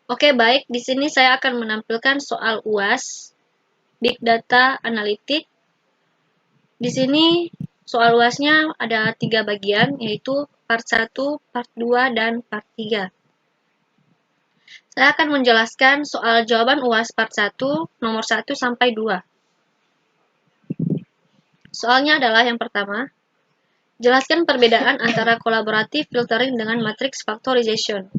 Oke, baik. Di sini saya akan menampilkan soal UAS Big Data Analytics. Di sini soal UAS-nya ada 3 bagian, yaitu part 1, part 2, dan part 3. Saya akan menjelaskan soal jawaban UAS part 1, nomor 1 sampai 2. Soalnya adalah yang pertama, jelaskan perbedaan antara collaborative filtering dengan matrix factorization.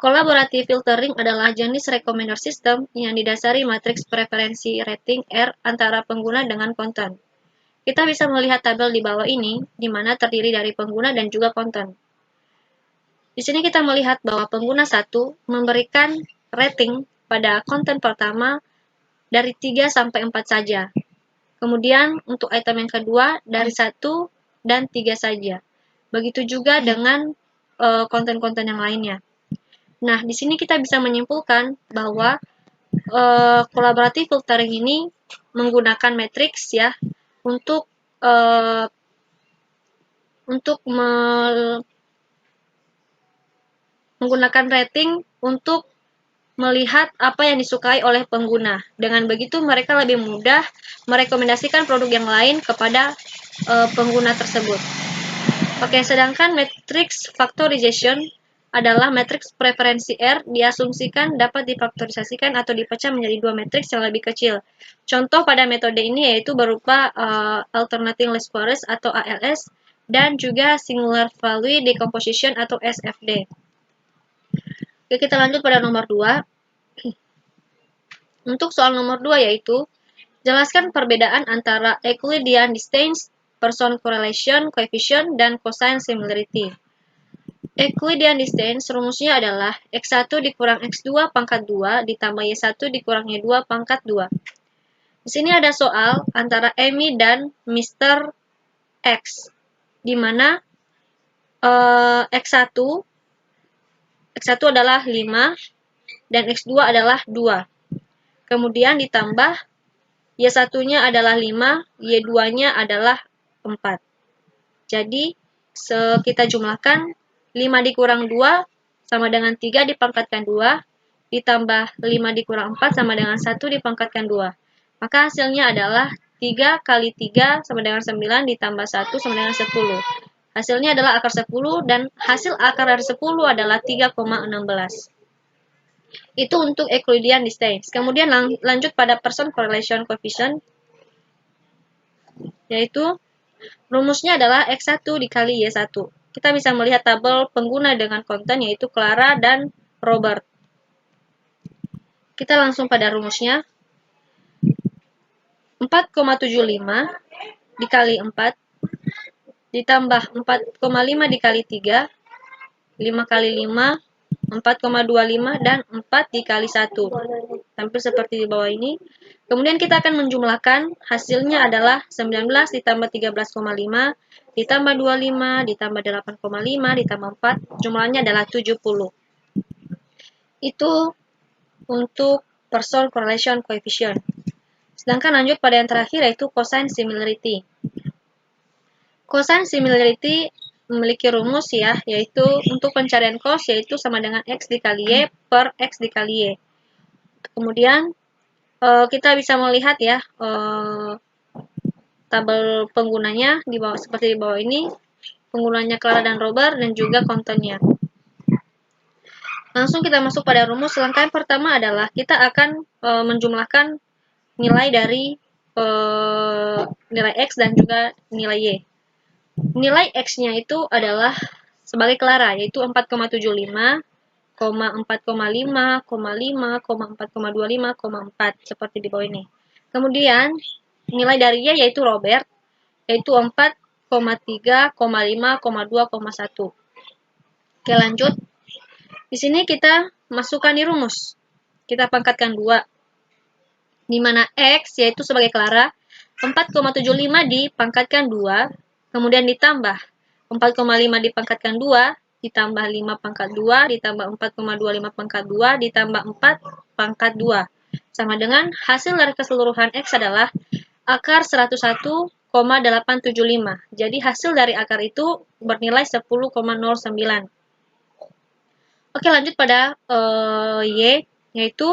Collaborative filtering adalah jenis recommender system yang didasari matriks preferensi rating R antara pengguna dengan konten. Kita bisa melihat tabel di bawah ini, di mana terdiri dari pengguna dan juga konten. Di sini kita melihat bahwa pengguna 1 memberikan rating pada konten pertama dari 3 sampai 4 saja. Kemudian untuk item yang kedua dari 1 dan 3 saja. Begitu juga dengan konten-konten yang lainnya. Nah, di sini kita bisa menyimpulkan bahwa collaborative filtering ini menggunakan matriks ya untuk menggunakan rating untuk melihat apa yang disukai oleh pengguna. Dengan begitu mereka lebih mudah merekomendasikan produk yang lain kepada pengguna tersebut. Oke, sedangkan matrix factorization adalah matriks preferensi R diasumsikan dapat difaktorisasikan atau dipecah menjadi 2 matriks yang lebih kecil. Contoh pada metode ini yaitu berupa alternating least squares atau ALS dan juga singular value decomposition atau SFD. Oke, kita lanjut pada nomor 2. Untuk soal nomor 2 yaitu jelaskan perbedaan antara Euclidean distance, person correlation coefficient, dan cosine similarity. Euclidean distance rumusnya adalah X1 dikurang X2 pangkat 2 ditambah Y1 dikurang Y2 pangkat 2. Di sini ada soal antara Amy dan Mr. X, di mana X1 adalah 5 dan X2 adalah 2. Kemudian ditambah Y1-nya adalah 5, Y2-nya adalah 4. Jadi, kita jumlahkan 5 dikurang 2 sama dengan 3 dipangkatkan 2, ditambah 5 dikurang 4 sama dengan 1 dipangkatkan 2. Maka hasilnya adalah 3 kali 3 sama dengan 9 ditambah 1 sama dengan 10. Hasilnya adalah akar 10 dan hasil akar dari 10 adalah 3,16. Itu untuk Euclidean distance. Kemudian lanjut pada person correlation coefficient, yaitu rumusnya adalah X1 dikali Y1. Kita bisa melihat tabel pengguna dengan konten yaitu Clara dan Robert. Kita langsung pada rumusnya. 4,75 dikali 4 ditambah 4,5 dikali 3, 5 kali 5, 4,25 dan 4 dikali 1. Tampil seperti di bawah ini. Kemudian kita akan menjumlahkan, hasilnya adalah 19 ditambah 13,5 ditambah 25 ditambah 8,5 ditambah 4, jumlahnya adalah 70. Itu untuk person correlation coefficient. Sedangkan lanjut pada yang terakhir yaitu cosine similarity. Cosine similarity memiliki rumus ya, yaitu untuk pencarian cos yaitu sama dengan X dikali Y per X dikali Y. Kemudian kita bisa melihat ya tabel penggunanya di bawah seperti di bawah ini, penggunanya Clara dan Robert dan juga kontennya. Langsung kita masuk pada rumus. Langkah yang pertama adalah kita akan menjumlahkan nilai dari nilai X dan juga nilai Y. Nilai X-nya itu adalah sebagai Clara, yaitu 4,75, 4,5, 5, 4,25, 4, seperti di bawah ini. Kemudian, nilai dari Y yaitu Robert, yaitu 4,3, 5, 2, 1. Oke, lanjut. Di sini kita masukkan di rumus. Kita pangkatkan 2. Di mana X yaitu sebagai Clara, 4,75 dipangkatkan 2, kemudian ditambah 4,5 dipangkatkan 2, ditambah 5 pangkat 2, ditambah 4,25 pangkat 2, ditambah 4 pangkat 2. Sama dengan hasil dari keseluruhan X adalah akar 101,875. Jadi hasil dari akar itu bernilai 10,09. Oke, lanjut pada Y, yaitu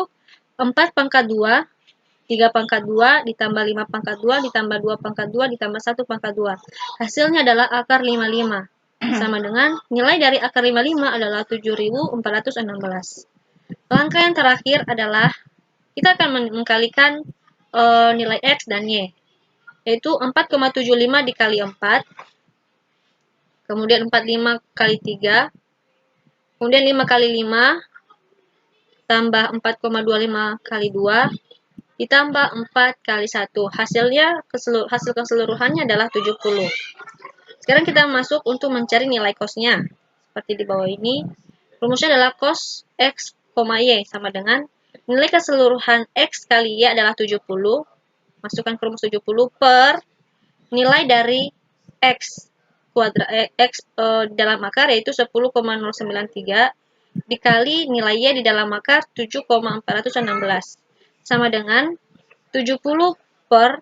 4 pangkat 2, 3 pangkat 2, ditambah 5 pangkat 2, ditambah 2 pangkat 2, ditambah 1 pangkat 2. Hasilnya adalah akar 55. Sama dengan nilai dari akar 55 adalah 7.416. Langkah yang terakhir adalah kita akan mengkalikan nilai X dan Y, yaitu 4,75 dikali 4, kemudian 45 kali 3, kemudian 5 kali 5, tambah 4,25 kali 2, ditambah 4 kali 1. Hasilnya, hasil keseluruhannya adalah 70. Sekarang kita masuk untuk mencari nilai cos-nya. Seperti di bawah ini, rumusnya adalah cos X, Y sama dengan nilai keseluruhan X kali Y adalah 70, masukkan ke rumus 70 per nilai dari X dalam akar yaitu 10,093 dikali nilai Y di dalam akar 7,416 sama dengan 70 per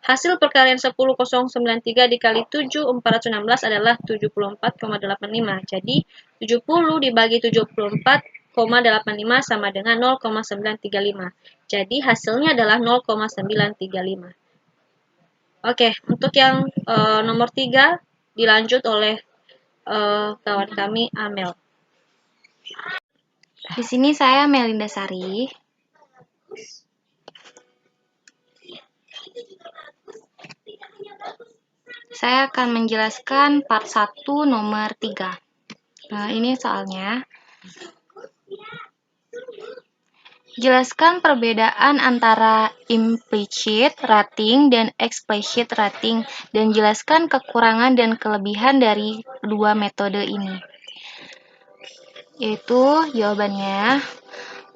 hasil perkalian 10,093 dikali 7,416 adalah 74,85. Jadi 70 dibagi 74,85 sama dengan 0,935. Jadi hasilnya adalah 0,935. Oke, untuk yang nomor 3 dilanjut oleh kawan kami Amel. Di sini saya Melinda Sari. Saya akan menjelaskan part 1 nomor 3. Nah, ini soalnya. Jelaskan perbedaan antara implicit rating dan explicit rating dan jelaskan kekurangan dan kelebihan dari dua metode ini. Yaitu jawabannya,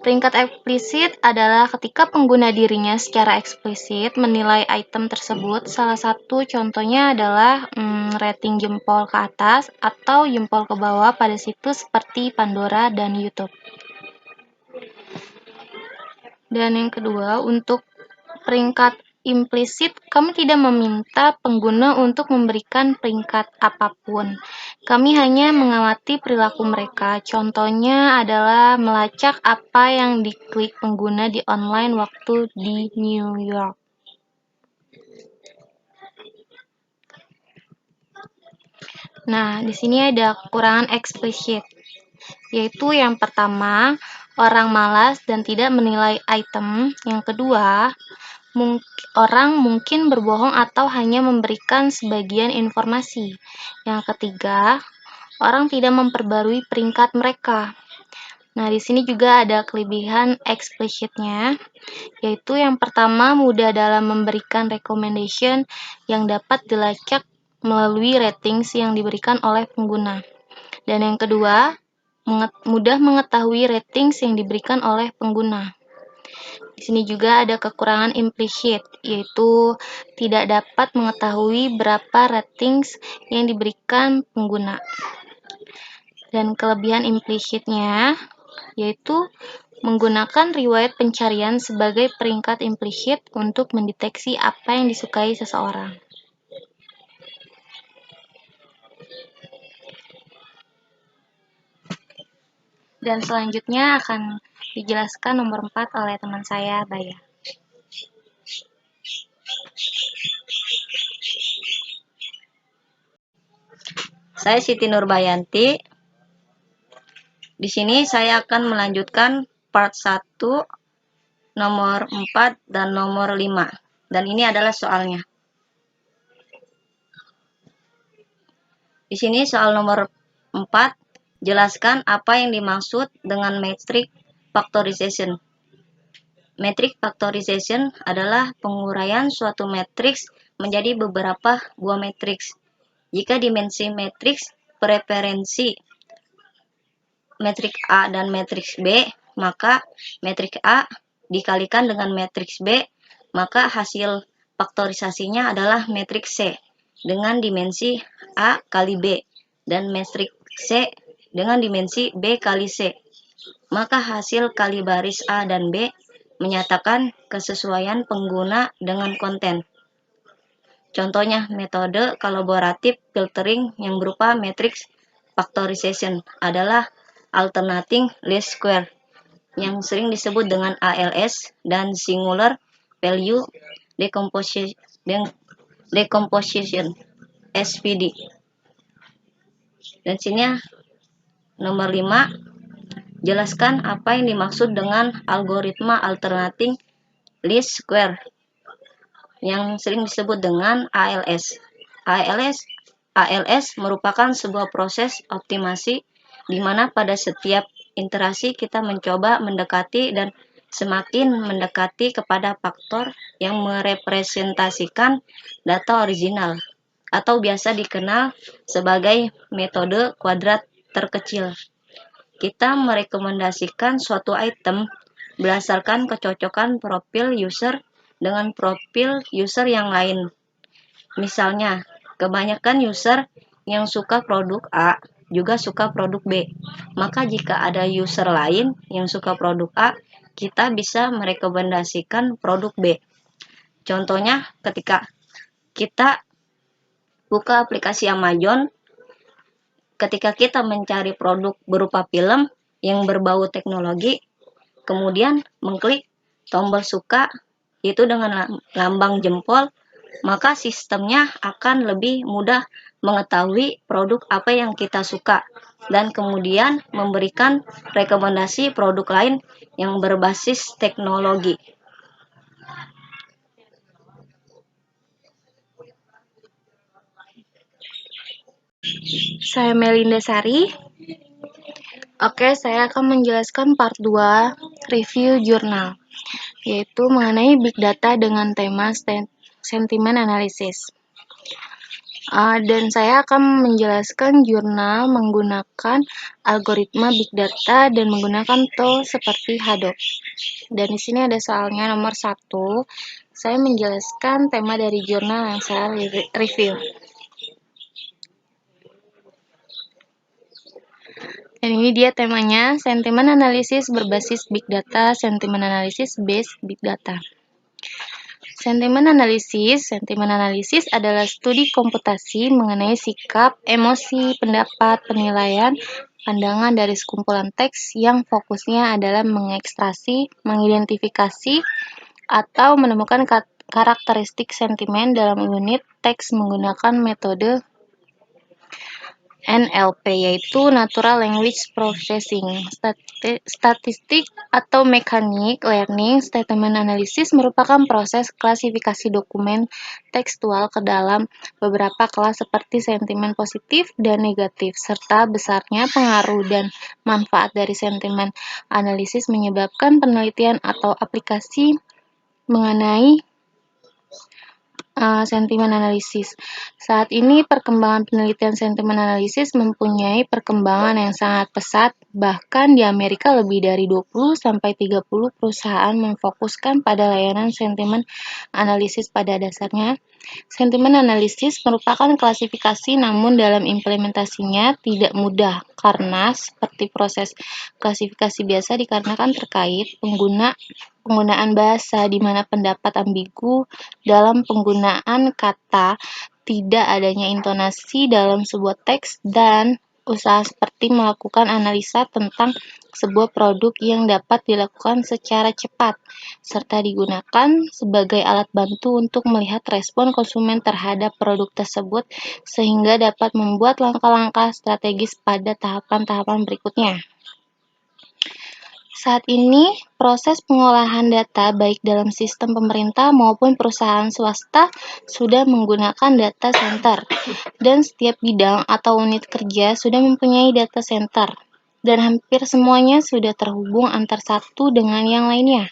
peringkat eksplisit adalah ketika pengguna dirinya secara eksplisit menilai item tersebut. Salah satu contohnya adalah rating jempol ke atas atau jempol ke bawah pada situs seperti Pandora dan YouTube. Dan yang kedua, untuk peringkat implisit, kami tidak meminta pengguna untuk memberikan peringkat apapun. Kami hanya mengamati perilaku mereka. Contohnya adalah melacak apa yang diklik pengguna di online waktu di New York. Nah, di sini ada kekurangan eksplisit, yaitu yang pertama, orang malas dan tidak menilai item. Yang kedua, orang mungkin berbohong atau hanya memberikan sebagian informasi. Yang ketiga, orang tidak memperbarui peringkat mereka. Nah, di sini juga ada kelebihan eksplisitnya, yaitu yang pertama, mudah dalam memberikan recommendation yang dapat dilacak melalui ratings yang diberikan oleh pengguna. Dan yang kedua, mudah mengetahui ratings yang diberikan oleh pengguna. Di sini juga ada kekurangan implisit, yaitu tidak dapat mengetahui berapa ratings yang diberikan pengguna. Dan kelebihan implisitnya, yaitu menggunakan riwayat pencarian sebagai peringkat implisit untuk mendeteksi apa yang disukai seseorang. Dan selanjutnya akan dijelaskan nomor 4 oleh teman saya, Baya. Saya Siti Nurbayanti. Di sini saya akan melanjutkan part 1 nomor 4 dan nomor 5. Dan ini adalah soalnya. Di sini soal nomor 4, jelaskan apa yang dimaksud dengan matrix factorization. Matrix factorization adalah penguraian suatu matriks menjadi beberapa buah matriks. Jika dimensi matriks preferensi matriks A dan matriks B, maka matriks A dikalikan dengan matriks B, maka hasil faktorisasinya adalah matriks C dengan dimensi A kali B dan matriks C dengan dimensi B kali C. Maka hasil kali baris A dan B menyatakan kesesuaian pengguna dengan konten. Contohnya metode kolaboratif filtering yang berupa matrix factorization adalah Alternating Least Square yang sering disebut dengan ALS dan Singular Value Decomposition SPD. Dan sini nomor 5, jelaskan apa yang dimaksud dengan algoritma Alternating Least Square yang sering disebut dengan ALS. ALS merupakan sebuah proses optimasi di mana pada setiap iterasi kita mencoba mendekati dan semakin mendekati kepada faktor yang merepresentasikan data original atau biasa dikenal sebagai metode kuadrat terkecil. Kita merekomendasikan suatu item berdasarkan kecocokan profil user dengan profil user yang lain. Misalnya, kebanyakan user yang suka produk A juga suka produk B. Maka jika ada user lain yang suka produk A, kita bisa merekomendasikan produk B. Contohnya, ketika kita buka aplikasi Amazon, ketika kita mencari produk berupa film yang berbau teknologi, kemudian mengklik tombol suka itu dengan lambang jempol, maka sistemnya akan lebih mudah mengetahui produk apa yang kita suka dan kemudian memberikan rekomendasi produk lain yang berbasis teknologi. Saya Melinda Sari. Oke, saya akan menjelaskan part 2 review jurnal, yaitu mengenai big data dengan tema sentimen analisis. Dan saya akan menjelaskan jurnal menggunakan algoritma big data dan menggunakan tool seperti Hadoop. Dan di sini ada soalnya nomor 1. Saya menjelaskan tema dari jurnal yang saya review. Dan ini dia temanya, sentimen analisis berbasis big data, sentimen analisis based big data. Sentimen analisis adalah studi komputasi mengenai sikap, emosi, pendapat, penilaian, pandangan dari sekumpulan teks yang fokusnya adalah mengekstraksi, mengidentifikasi, atau menemukan karakteristik sentimen dalam unit teks menggunakan metode NLP, yaitu Natural Language Processing. Statistik atau Mechanic Learning Statement Analysis merupakan proses klasifikasi dokumen tekstual ke dalam beberapa kelas seperti sentimen positif dan negatif, serta besarnya pengaruh dan manfaat dari sentimen analisis menyebabkan penelitian atau aplikasi mengenai sentimen analisis. Saat ini perkembangan penelitian sentimen analisis mempunyai perkembangan yang sangat pesat, bahkan di Amerika lebih dari 20-30 perusahaan memfokuskan pada layanan sentimen analisis. Pada dasarnya, sentimen analisis merupakan klasifikasi, namun dalam implementasinya tidak mudah karena seperti proses klasifikasi biasa dikarenakan terkait penggunaan bahasa di mana pendapat ambigu dalam penggunaan kata, tidak adanya intonasi dalam sebuah teks, dan usaha seperti melakukan analisa tentang sebuah produk yang dapat dilakukan secara cepat, serta digunakan sebagai alat bantu untuk melihat respon konsumen terhadap produk tersebut, sehingga dapat membuat langkah-langkah strategis pada tahapan-tahapan berikutnya. Saat ini, proses pengolahan data baik dalam sistem pemerintah maupun perusahaan swasta sudah menggunakan data center, dan setiap bidang atau unit kerja sudah mempunyai data center, dan hampir semuanya sudah terhubung antar satu dengan yang lainnya.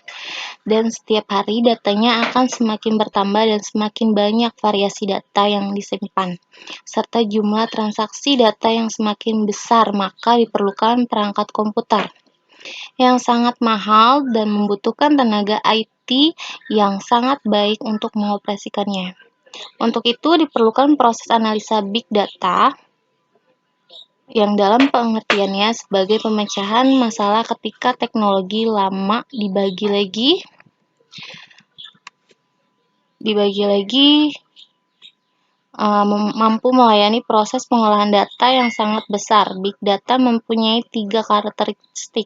Dan setiap hari datanya akan semakin bertambah dan semakin banyak variasi data yang disimpan, serta jumlah transaksi data yang semakin besar, maka diperlukan perangkat komputer yang sangat mahal dan membutuhkan tenaga IT yang sangat baik untuk mengoperasikannya. Untuk itu diperlukan proses analisa big data yang dalam pengertiannya sebagai pemecahan masalah ketika teknologi lama dibagi lagi mampu melayani proses pengolahan data yang sangat besar. Big data mempunyai 3 karakteristik,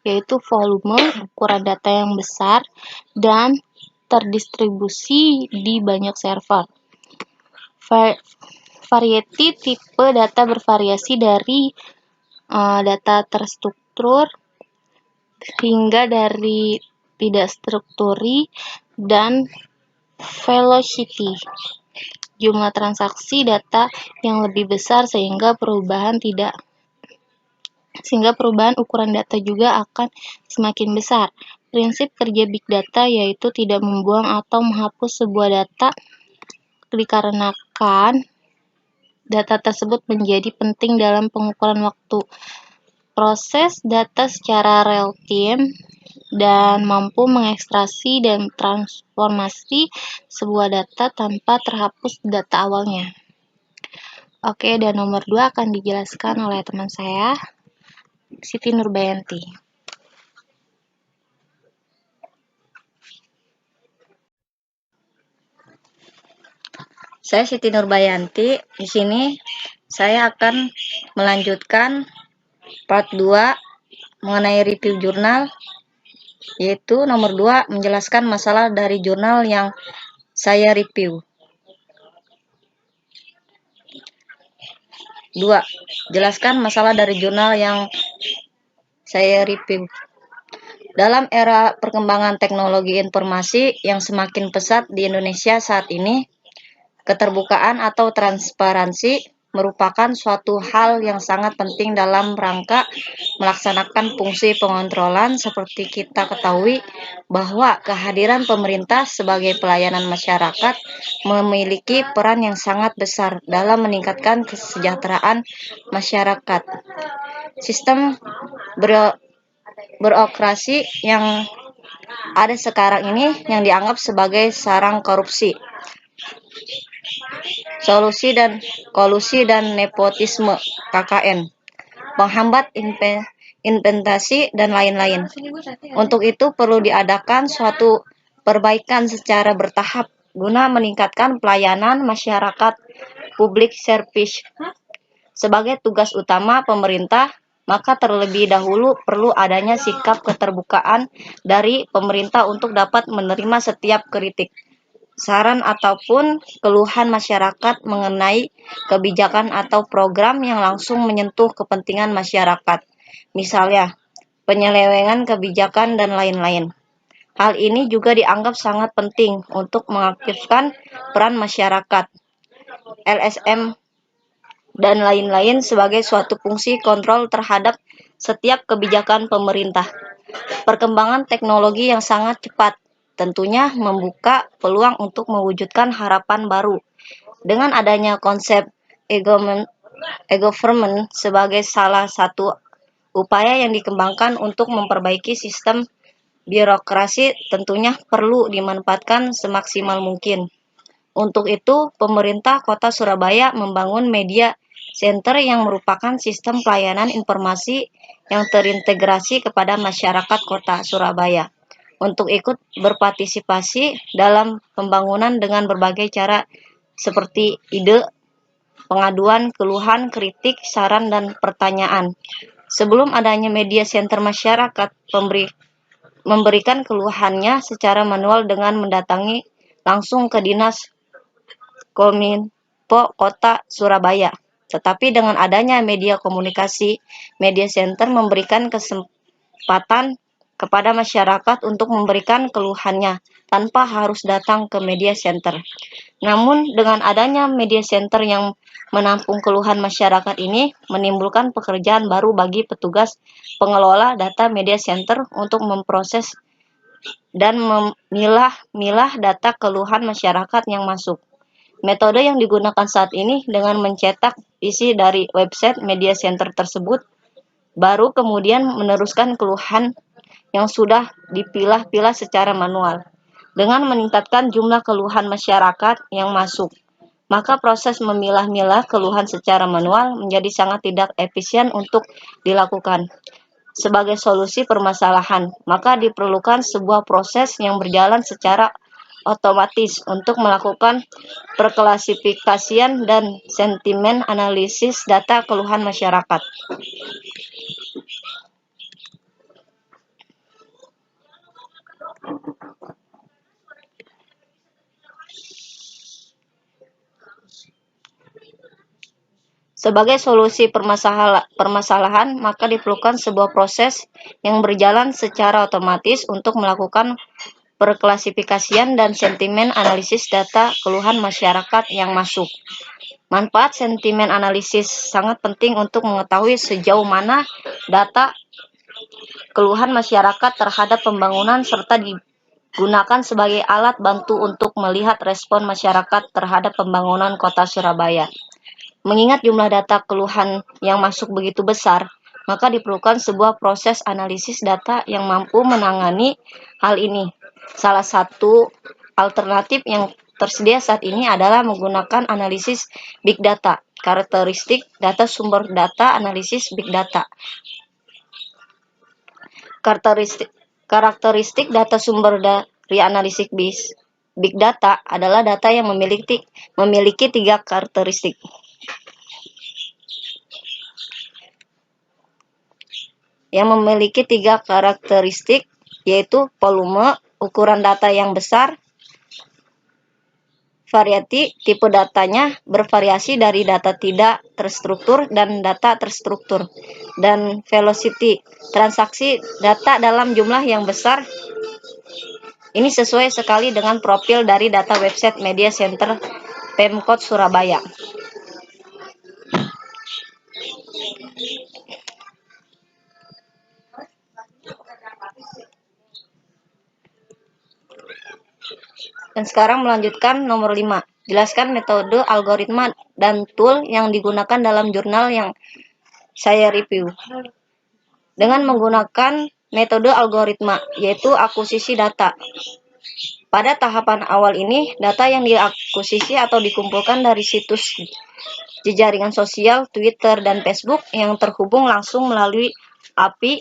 yaitu volume, ukuran data yang besar, dan terdistribusi di banyak server. Variety tipe data bervariasi dari data terstruktur hingga dari tidak strukturi, dan velocity, jumlah transaksi data yang lebih besar sehingga perubahan ukuran data juga akan semakin besar. Prinsip kerja big data yaitu tidak membuang atau menghapus sebuah data dikarenakan data tersebut menjadi penting dalam pengukuran waktu proses data secara real time dan mampu mengekstraksi dan transformasi sebuah data tanpa terhapus data awalnya. Oke, dan nomor 2 akan dijelaskan oleh teman saya, Siti Nurbayanti. Saya Siti Nurbayanti. Di sini saya akan melanjutkan part 2 mengenai review jurnal, yaitu nomor 2 menjelaskan masalah dari jurnal yang saya review. 2. Jelaskan masalah dari jurnal yang saya review. Dalam era perkembangan teknologi informasi yang semakin pesat di Indonesia saat ini, keterbukaan atau transparansi merupakan suatu hal yang sangat penting dalam rangka melaksanakan fungsi pengontrolan. Seperti kita ketahui bahwa kehadiran pemerintah sebagai pelayanan masyarakat memiliki peran yang sangat besar dalam meningkatkan kesejahteraan masyarakat. Sistem birokrasi yang ada sekarang ini yang dianggap sebagai sarang korupsi, kolusi dan nepotisme KKN, penghambat investasi dan lain-lain. Untuk itu perlu diadakan suatu perbaikan secara bertahap guna meningkatkan pelayanan masyarakat public service. Sebagai tugas utama pemerintah, maka terlebih dahulu perlu adanya sikap keterbukaan dari pemerintah untuk dapat menerima setiap kritik, saran ataupun keluhan masyarakat mengenai kebijakan atau program yang langsung menyentuh kepentingan masyarakat, misalnya penyelewengan kebijakan dan lain-lain. Hal ini juga dianggap sangat penting untuk mengaktifkan peran masyarakat, LSM, dan lain-lain sebagai suatu fungsi kontrol terhadap setiap kebijakan pemerintah. Perkembangan teknologi yang sangat cepat tentunya membuka peluang untuk mewujudkan harapan baru. Dengan adanya konsep e-government sebagai salah satu upaya yang dikembangkan untuk memperbaiki sistem birokrasi, tentunya perlu dimanfaatkan semaksimal mungkin. Untuk itu, pemerintah Kota Surabaya membangun media center yang merupakan sistem pelayanan informasi yang terintegrasi kepada masyarakat Kota Surabaya untuk ikut berpartisipasi dalam pembangunan dengan berbagai cara seperti ide, pengaduan, keluhan, kritik, saran, dan pertanyaan. Sebelum adanya media center, masyarakat memberikan keluhannya secara manual dengan mendatangi langsung ke Dinas Kominfo Kota Surabaya. Tetapi dengan adanya media komunikasi, media center memberikan kesempatan kepada masyarakat untuk memberikan keluhannya tanpa harus datang ke media center. Namun dengan adanya media center yang menampung keluhan masyarakat ini menimbulkan pekerjaan baru bagi petugas pengelola data media center untuk memproses dan memilah-milah data keluhan masyarakat yang masuk. Metode yang digunakan saat ini dengan mencetak isi dari website media center tersebut, baru kemudian meneruskan keluhan yang sudah dipilah-pilah secara manual. Dengan meningkatkan jumlah keluhan masyarakat yang masuk, maka proses memilah-milah keluhan secara manual menjadi sangat tidak efisien untuk dilakukan. Sebagai solusi permasalahan, maka diperlukan sebuah proses yang berjalan secara otomatis untuk melakukan perklasifikasian dan sentimen analisis data keluhan masyarakat. Sebagai solusi permasalahan, maka diperlukan sebuah proses yang berjalan secara otomatis untuk melakukan perklasifikasian dan sentimen analisis data keluhan masyarakat yang masuk. Manfaat sentimen analisis sangat penting untuk mengetahui sejauh mana data keluhan masyarakat terhadap pembangunan serta digunakan sebagai alat bantu untuk melihat respon masyarakat terhadap pembangunan Kota Surabaya. Mengingat jumlah data keluhan yang masuk begitu besar, maka diperlukan sebuah proses analisis data yang mampu menangani hal ini. Salah satu alternatif yang tersedia saat ini adalah menggunakan analisis big data, karakteristik data sumber data analisis big data. Karakteristik data sumber dari analisis big data adalah data yang memiliki 3 karakteristik. Yang memiliki 3 karakteristik, yaitu volume, ukuran data yang besar, variety, tipe datanya bervariasi dari data tidak terstruktur dan data terstruktur, dan velocity, transaksi data dalam jumlah yang besar. Ini sesuai sekali dengan profil dari data website Media Center Pemkot Surabaya. Dan sekarang melanjutkan nomor 5. Jelaskan metode, algoritma, dan tool yang digunakan dalam jurnal yang saya review. Dengan menggunakan metode algoritma, yaitu akuisisi data. Pada tahapan awal ini, data yang diakuisisi atau dikumpulkan dari situs jejaringan sosial, Twitter, dan Facebook yang terhubung langsung melalui API,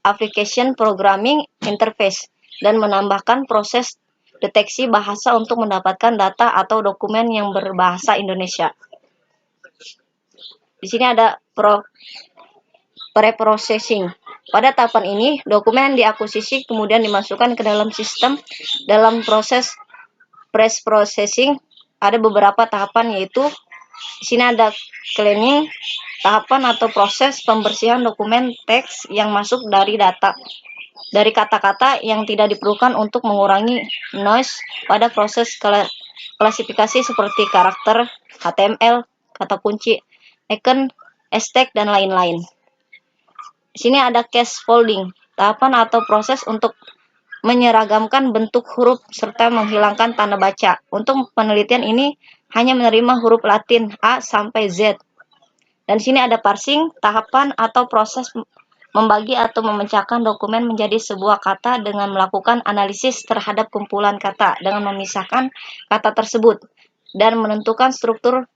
Application Programming Interface, dan menambahkan proses deteksi bahasa untuk mendapatkan data atau dokumen yang berbahasa Indonesia. Di sini ada pre-processing. Pada tahapan ini, dokumen diakuisisi kemudian dimasukkan ke dalam sistem. Dalam proses pre-processing ada beberapa tahapan, yaitu di sini ada cleaning, tahapan atau proses pembersihan dokumen teks yang masuk dari kata-kata yang tidak diperlukan untuk mengurangi noise pada proses klasifikasi seperti karakter, HTML, kata kunci, icon, hashtag, dan lain-lain. Di sini ada case folding, tahapan atau proses untuk menyeragamkan bentuk huruf serta menghilangkan tanda baca. Untuk penelitian ini hanya menerima huruf Latin A sampai Z. Dan di sini ada parsing, tahapan atau proses membagi atau memecahkan dokumen menjadi sebuah kata dengan melakukan analisis terhadap kumpulan kata dengan memisahkan kata tersebut dan menentukan struktur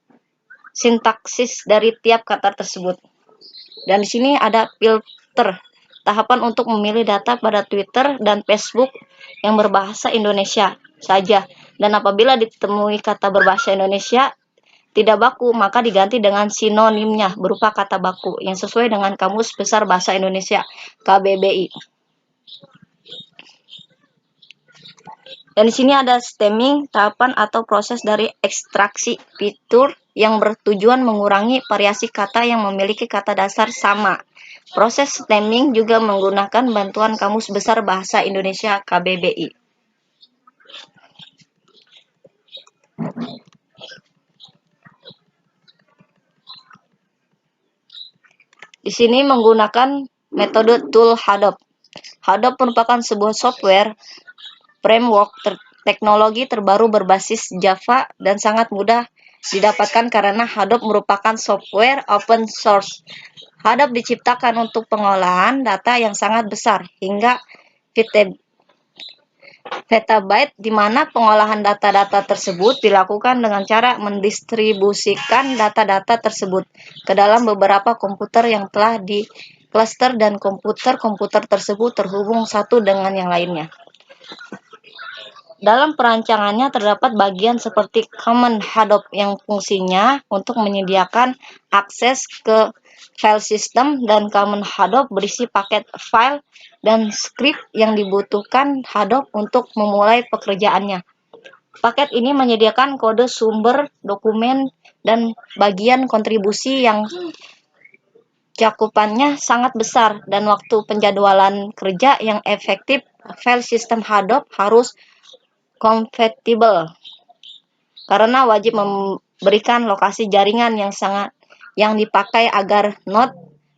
sintaksis dari tiap kata tersebut. Dan di sini ada filter, tahapan untuk memilih data pada Twitter dan Facebook yang berbahasa Indonesia saja. Dan apabila ditemui kata berbahasa Indonesia tidak baku, maka diganti dengan sinonimnya berupa kata baku yang sesuai dengan Kamus Besar Bahasa Indonesia KBBI. Dan di sini ada stemming, tahapan atau proses dari ekstraksi fitur yang bertujuan mengurangi variasi kata yang memiliki kata dasar sama. Proses stemming juga menggunakan bantuan Kamus Besar Bahasa Indonesia KBBI. Di sini menggunakan metode tool Hadoop. Hadoop merupakan sebuah software framework teknologi terbaru berbasis Java dan sangat mudah didapatkan karena Hadoop merupakan software open source. Hadoop diciptakan untuk pengolahan data yang sangat besar hingga petabyte, di mana pengolahan data-data tersebut dilakukan dengan cara mendistribusikan data-data tersebut ke dalam beberapa komputer yang telah di-cluster dan komputer-komputer tersebut terhubung satu dengan yang lainnya. Dalam perancangannya terdapat bagian seperti Common Hadoop yang fungsinya untuk menyediakan akses ke file system, dan Common Hadoop berisi paket file dan script yang dibutuhkan Hadoop untuk memulai pekerjaannya. Paket ini menyediakan kode sumber, dokumen, dan bagian kontribusi yang cakupannya sangat besar, dan waktu penjadwalan kerja yang efektif. File system Hadoop harus kompatibel karena wajib memberikan lokasi jaringan yang dipakai agar node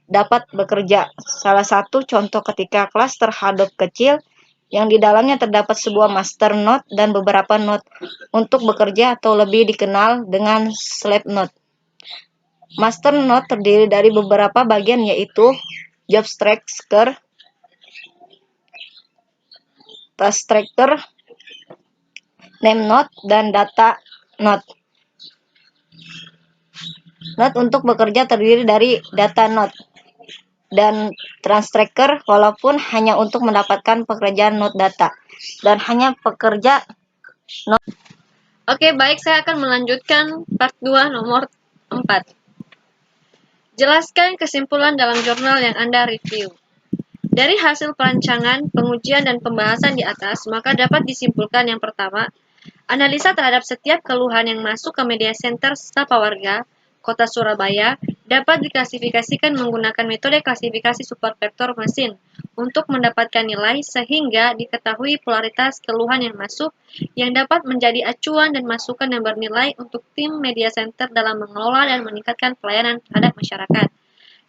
dapat bekerja. Salah satu contoh ketika klaster Hadoop kecil yang di dalamnya terdapat sebuah master node dan beberapa node untuk bekerja, atau lebih dikenal dengan slave node. Master node terdiri dari beberapa bagian, yaitu job tracker, task tracker, name node, dan data node. Node untuk bekerja terdiri dari data node dan task tracker, walaupun hanya untuk mendapatkan pekerjaan node data, dan hanya pekerja node. Oke, baik, saya akan melanjutkan part 2 nomor 4. Jelaskan kesimpulan dalam jurnal yang Anda review. Dari hasil perancangan, pengujian, dan pembahasan di atas, maka dapat disimpulkan yang pertama, analisa terhadap setiap keluhan yang masuk ke media center Sapa Warga Kota Surabaya dapat diklasifikasikan menggunakan metode klasifikasi supervektor mesin untuk mendapatkan nilai, sehingga diketahui polaritas keluhan yang masuk yang dapat menjadi acuan dan masukan yang bernilai untuk tim media center dalam mengelola dan meningkatkan pelayanan terhadap masyarakat.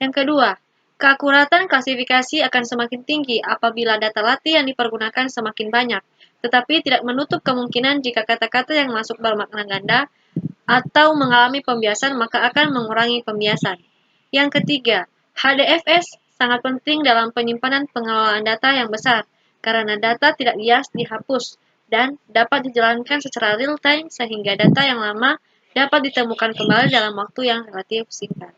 Yang kedua, keakuratan klasifikasi akan semakin tinggi apabila data latih yang dipergunakan semakin banyak, tetapi tidak menutup kemungkinan jika kata-kata yang masuk bermakna ganda atau mengalami pembiasan, maka akan mengurangi pembiasan. Yang ketiga, HDFS sangat penting dalam penyimpanan pengelolaan data yang besar, karena data tidak bias dihapus dan dapat dijalankan secara real time, sehingga data yang lama dapat ditemukan kembali dalam waktu yang relatif singkat.